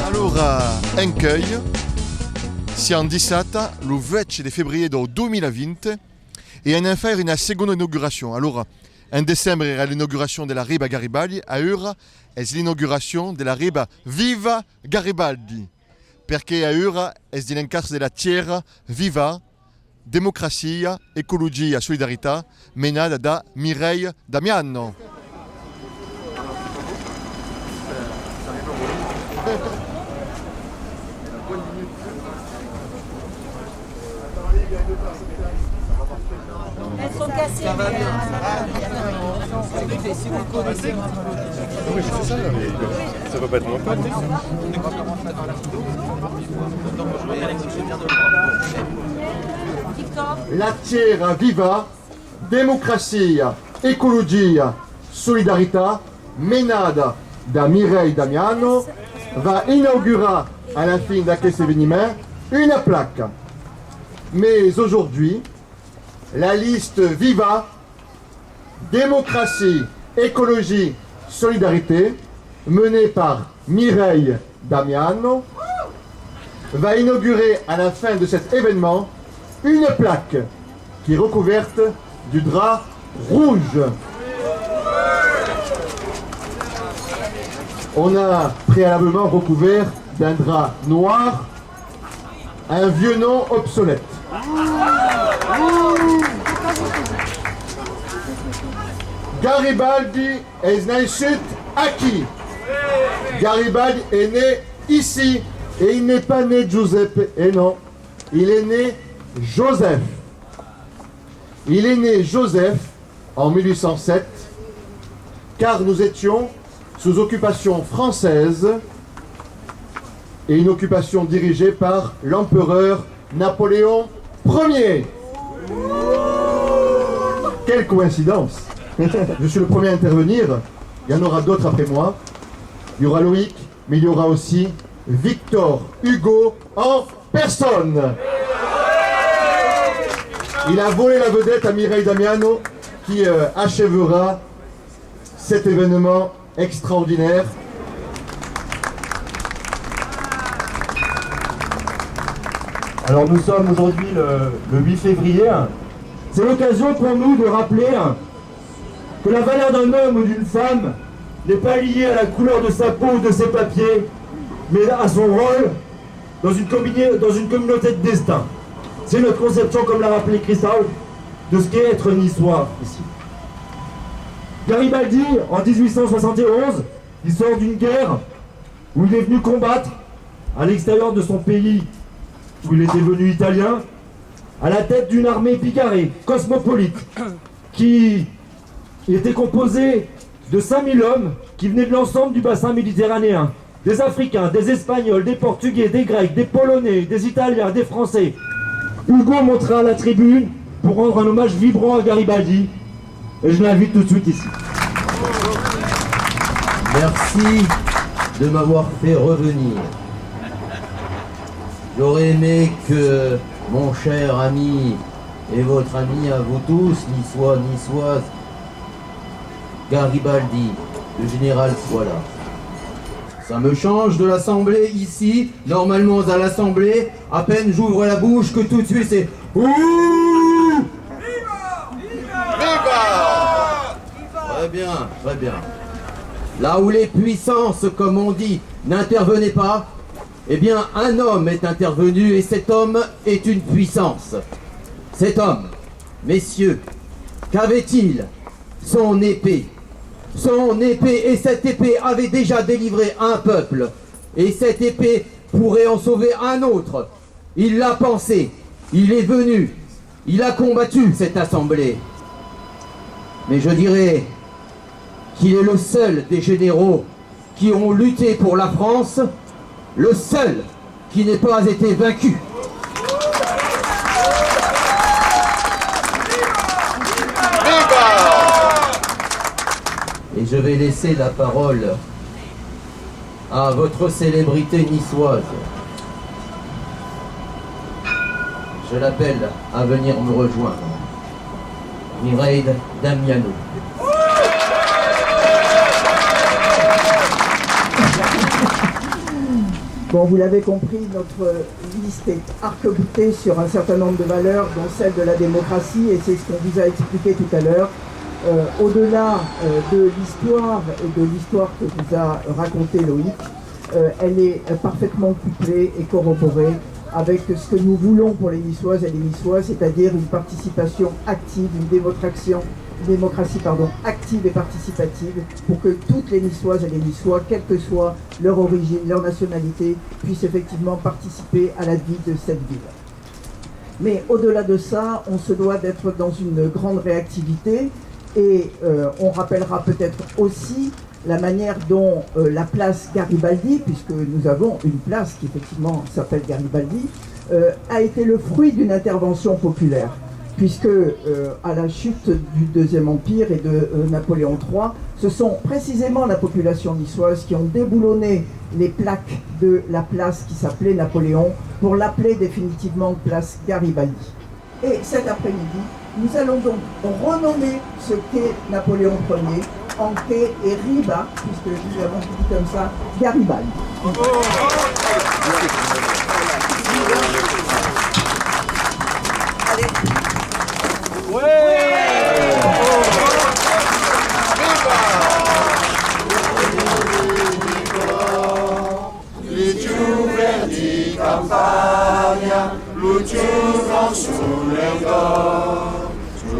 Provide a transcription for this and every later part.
Allora, Encueil, siamo 17, le 20 di febbraio 2020 e andiamo a fare una seconda inaugurazione. Allora, in dicembre era l'inaugurazione della Riba Garibaldi, a ora è l'inaugurazione della Riba Viva Garibaldi, perché a ora è l'incarso della terra viva, democrazia, ecologia, solidarietà, menata da Mireille Damiano. Elles sont cassées. Ça va bien. Oui, c'est ça, mais ça va pas être mon pote. La terra viva, democrazia, ecologia, solidarietà, menada da Mireille Damiano, va inaugurer à la fin de cet événement une plaque. Mais aujourd'hui, la liste Viva, démocratie, écologie, solidarité, menée par Mireille Damiano, va inaugurer à la fin de cet événement une plaque qui est recouverte du drap rouge. On a préalablement recouvert d'un drap noir un vieux nom obsolète. Garibaldi est né à qui? Garibaldi est né ici et il n'est pas né Giuseppe, et non, il est né Joseph. Il est né Joseph en 1807 car nous étions sous occupation française et une occupation dirigée par l'empereur Napoléon Ier. Quelle coïncidence! Je suis le premier à intervenir, il y en aura d'autres après moi. Il y aura Loïc, mais il y aura aussi Victor Hugo en personne. Il a volé la vedette à Mireille Damiano qui achèvera cet événement extraordinaire. Alors nous sommes aujourd'hui le 8 février. C'est l'occasion pour nous de rappeler que la valeur d'un homme ou d'une femme n'est pas liée à la couleur de sa peau ou de ses papiers, mais à son rôle dans une communauté de destin. C'est notre conception, comme l'a rappelé Christophe, de ce qu'est être niçois ici. Garibaldi, en 1871, il sort d'une guerre où il est venu combattre à l'extérieur de son pays, où il était venu italien, à la tête d'une armée bigarrée, cosmopolite, qui était composée de 5000 hommes qui venaient de l'ensemble du bassin méditerranéen. Des Africains, des Espagnols, des Portugais, des Grecs, des Polonais, des Italiens, des Français. Hugo montera à la tribune pour rendre un hommage vibrant à Garibaldi. Et je l'invite tout de suite ici. Merci de m'avoir fait revenir. J'aurais aimé que mon cher ami et votre ami à vous tous, niçois, niçoises, Garibaldi, le général, soit là. Ça me change de l'Assemblée ici. Normalement, à l'Assemblée, à peine j'ouvre la bouche que tout de suite c'est Ouh! Viva! Très bien, très bien. Là où les puissances, comme on dit, n'intervenaient pas, eh bien, un homme est intervenu et cet homme est une puissance. Cet homme, messieurs, qu'avait-il? Son épée. Son épée, et cette épée avait déjà délivré un peuple. Et cette épée pourrait en sauver un autre. Il l'a pensé, il est venu, il a combattu cette assemblée. Mais je dirais qu'il est le seul des généraux qui ont lutté pour la France, le seul qui n'ait pas été vaincu. Et je vais laisser la parole à votre célébrité niçoise. Je l'appelle à venir me rejoindre. Mireille Damiano. Bon, vous l'avez compris, notre liste est arc-boutée sur un certain nombre de valeurs, dont celle de la démocratie, et c'est ce qu'on vous a expliqué tout à l'heure. Au-delà de l'histoire et de l'histoire que vous a raconté Loïc, elle est parfaitement couplée et corroborée avec ce que nous voulons pour les Niçoises et les Niçois, c'est-à-dire une participation active, une démocratie active et participative, pour que toutes les Niçoises et les Niçois, quelle que soit leur origine, leur nationalité, puissent effectivement participer à la vie de cette ville. Mais au-delà de ça, on se doit d'être dans une grande réactivité et on rappellera peut-être aussi la manière dont la place Garibaldi, puisque nous avons une place qui effectivement s'appelle Garibaldi, a été le fruit d'une intervention populaire. Puisque à la chute du Deuxième Empire et de Napoléon III, ce sont précisément la population niçoise qui ont déboulonné les plaques de la place qui s'appelait Napoléon pour l'appeler définitivement place Garibaldi. Et cet après-midi, nous allons donc renommer ce qu'est Napoléon Ier en quai et Riba, puisque nous avons dit comme ça, Garibaldi. Allez. Verdi campagna, luciu consulentor, tu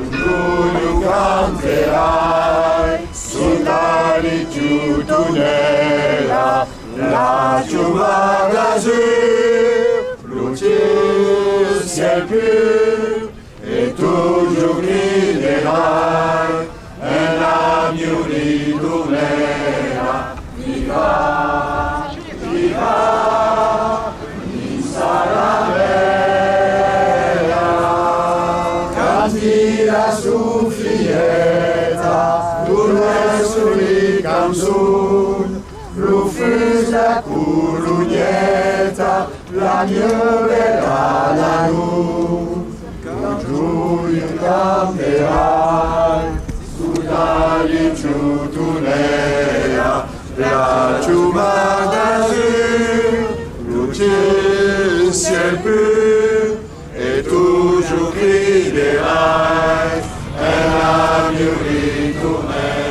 canterai sulla tunella, la ciuma d'azur, luciu ciel pur, et toujours griderai, un agneau ritornerà, viva, viva, sarà bella, canti la suffietta, turne sui canzun, rufus la curugnetta, l'agneau bella la luna, giù il camperai, sulla ciutunea, la ciuma d'azur, luce ciel pur, et toujours criderai, un agneau ritourné.